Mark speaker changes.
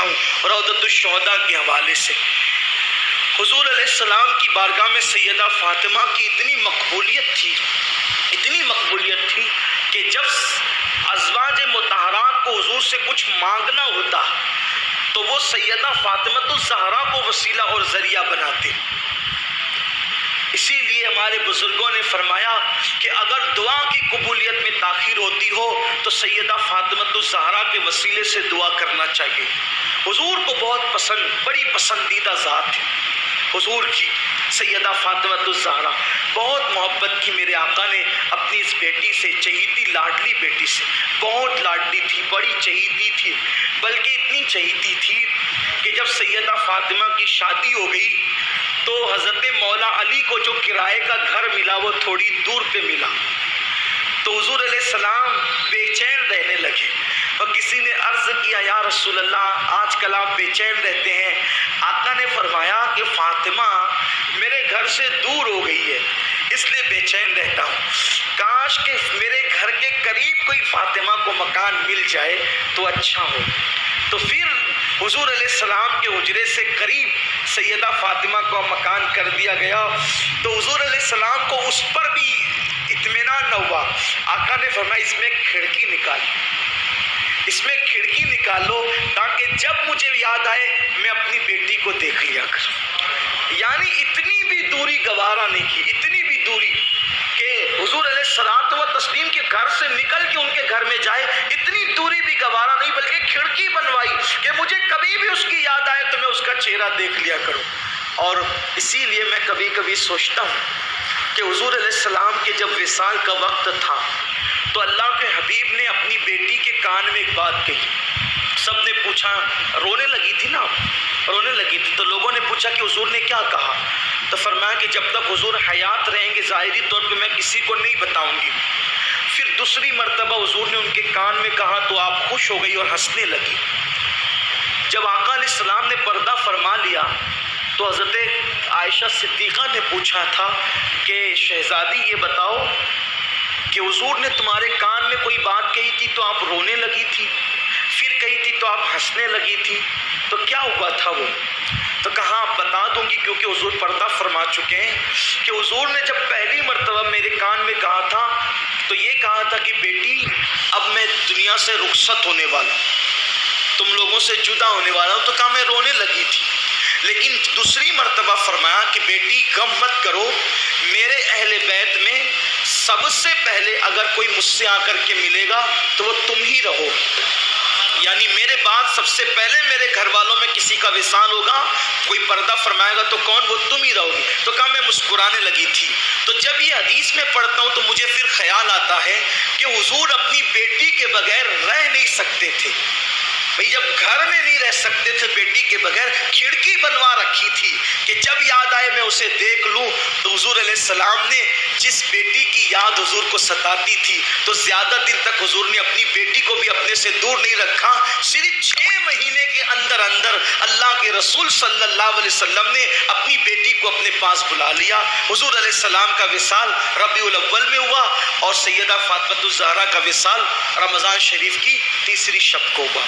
Speaker 1: ہوں روضۃ الشہداء کے حوالے سے۔ حضور علیہ السلام کی بارگاہ میں سیدہ فاطمہ کی اتنی مقبولیت تھی کہ جب ازواج مطہرات کو حضور سے کچھ مانگنا ہوتا تو وہ سیدہ فاطمۃ الزہرا کو وسیلہ اور ذریعہ بناتے۔ اسی لیے ہمارے بزرگوں نے فرمایا کہ اگر دعا کی قبولیت میں تاخیر ہوتی ہو تو سیدہ فاطمۃ الزہرا کے وسیلے سے دعا کرنا چاہیے۔ حضور کو بہت پسند، بڑی پسندیدہ ذات ہے حضور کی سیدہ فاطمۃ الزہرا، بہت محبت کی میرے آقا نے اپنی اس بیٹی سے، چہیتی لاڈلی بیٹی سے، بہت لاڈلی تھی، بڑی چہیتی تھی، بلکہ اتنی چہیتی تھی کہ جب سیدہ فاطمہ کی شادی ہو گئی تو حضرت مولا علی کو جو کرائے کا گھر ملا وہ تھوڑی دور پہ ملا، تو حضور علیہ السلام بے چین رہنے لگے اور کسی نے عرض کیا یا رسول اللہ آج کل آپ بے چین رہتے ہیں؟ آقا نے فرمایا کہ فاطمہ میرے گھر سے دور ہو گئی ہے اس لیے بے چین رہتا ہوں، کاش کہ میرے گھر کے قریب کوئی فاطمہ کو مکان مل جائے تو اچھا ہو۔ تو پھر حضور علیہ السلام کے حجرے سے قریب سیدہ فاطمہ کو مکان کر دیا گیا، تو حضور علیہ السلام کو اس پر بھی اطمینان نہ ہوا۔ آقا نے فرمایا اس میں کھڑکی نکالو تاکہ جب مجھے یاد آئے میں اپنی بیٹی کو دیکھ لیا کروں۔ یعنی اتنی بھی دوری گوارا نہیں کی، اتنی بھی دوری کہ حضور علیہ الصلوۃ والتسلیم کے گھر سے نکل کے ان کے گھر میں جائے، اتنی دوری بھی گوارا نہیں، بلکہ کھڑکی بنوائی کہ مجھے کبھی بھی اس کی یاد آئے تو میں اس کا چہرہ دیکھ لیا کروں۔ اور اسی لیے میں کبھی کبھی سوچتا ہوں کہ حضور علیہ السلام کے جب وصال کا وقت تھا تو اللہ کے حبیب نے اپنی بیٹی کے کان میں ایک بات کہی، سب نے پوچھا، رونے لگی تھی تو لوگوں نے پوچھا کہ حضور نے کیا کہا؟ تو فرمایا کہ جب تک حضور حیات رہیں گے ظاہری طور پہ میں کسی کو نہیں بتاؤں گی۔ پھر دوسری مرتبہ حضور نے ان کے کان میں کہا تو آپ خوش ہو گئی اور ہنسنے لگی۔ جب آقا علیہ السلام نے پردہ فرما لیا تو حضرت عائشہ صدیقہ نے پوچھا تھا کہ شہزادی یہ بتاؤ کہ حضور نے تمہارے کان میں کوئی بات کہی تھی تو آپ رونے لگی تھی، پھر کہی تھی تو آپ ہنسنے لگی تھی، تو کیا ہوا تھا وہ؟ تو کہا آپ بتا دوں گی کیونکہ حضور پردہ فرما چکے ہیں کہ حضور نے جب پہلی مرتبہ میرے کان میں کہا تھا تو یہ کہا تھا کہ بیٹی اب میں دنیا سے رخصت ہونے والا ہوں، تم لوگوں سے جدا ہونے والا ہوں، تو کہا میں رونے لگی تھی۔ لیکن دوسری مرتبہ فرمایا کہ بیٹی غم مت کرو، میرے اہل بیت میں سب سے پہلے اگر کوئی مجھ سے آ کر کے ملے گا تو وہ تم ہی رہو، یعنی میرے بعد سب سے پہلے میرے گھر والوں میں کسی کا وصال ہوگا، کوئی پردہ فرمائے گا تو کون؟ وہ تم ہی رہو گی۔ تو کہا میں مسکرانے لگی تھی۔ تو جب یہ حدیث میں پڑھتا ہوں تو مجھے پھر خیال آتا ہے کہ حضور اپنی بیٹی کے بغیر رہ نہیں سکتے تھے۔ بھئی جب گھر میں نہیں رہ سکتے تھے بیٹی کے بغیر، کھڑکی بنوا رکھی تھی کہ جب یاد آئے میں اسے دیکھ لوں۔ تو حضور علیہ السلام نے جس بیٹی کی یاد حضور کو ستاتی تھی تو زیادہ دن تک حضور نے اپنی بیٹی کو بھی اپنے سے دور نہیں رکھا، صرف 6 مہینے کے اندر اللہ کے رسول صلی اللہ علیہ وسلم نے اپنی بیٹی کو اپنے پاس بلا لیا۔ حضور علیہ السلام کا وصال ربیع الاول میں ہوا اور سیدہ فاطمہ الزہرا کا وصال رمضان شریف کی تیسری شب کو ہوا۔